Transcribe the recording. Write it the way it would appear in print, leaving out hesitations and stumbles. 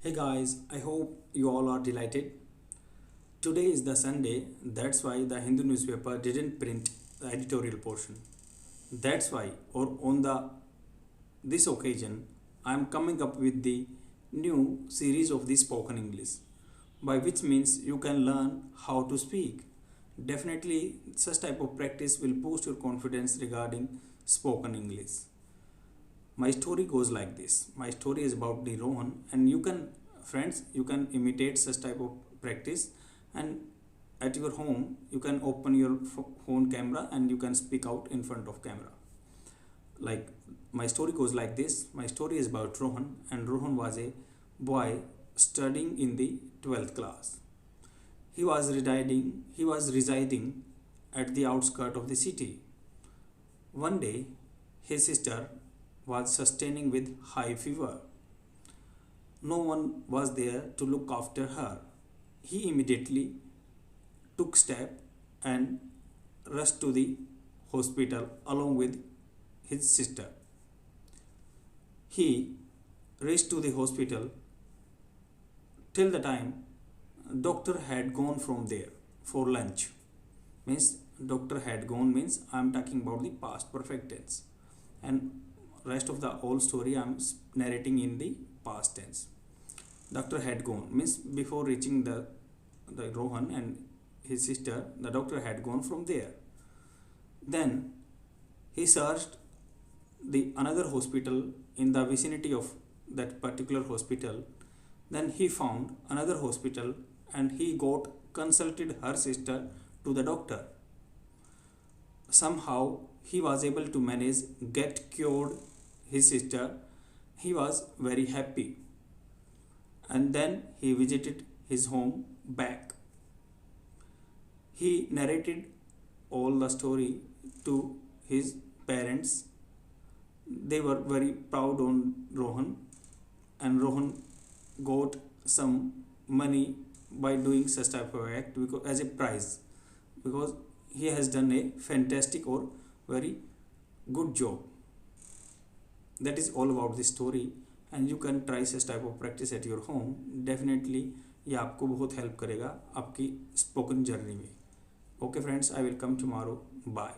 Hey guys, I hope you all are delighted. Today is the Sunday, that's why the Hindu newspaper didn't print the editorial portion. That's why, or on the this occasion, I am coming up with the new series of the spoken English, by which means you can learn how to speak. Definitely, such type of practice will boost your confidence regarding spoken English. My story goes like this. My story is about the Rohan, and you can, friends, you can imitate such type of practice, and at your home you can open your phone camera and you can speak out in front of camera. Like, my story goes like this. My story is about Rohan, and Rohan was a boy studying in the 12th class. He was residing at the outskirts of the city. One day, his sister was sustaining with high fever. No one was there to look after her. He immediately took step and rushed to the hospital along with his sister. He reached to the hospital till the time doctor had gone from there for lunch. Means doctor had gone means I am talking about the past perfect tense, and rest of the whole story I am narrating in the past tense. Doctor had gone means before reaching the Rohan and his sister, the doctor had gone from there. Then he searched the another hospital in the vicinity of that particular hospital. Then he found another hospital and he got consulted her sister to the doctor. Somehow he was able to manage get cured his sister. He was very happy, and then he visited his home back. He narrated all the story to his parents. They were very proud on Rohan, and Rohan got some money by doing such type of act because as a prize, because he has done a fantastic or very good job. That is all about this story, and you can try such type of practice at your home. Definitely ये आपको बहुत help करेगा आपकी spoken journey में. Okay friends, I will come tomorrow. Bye.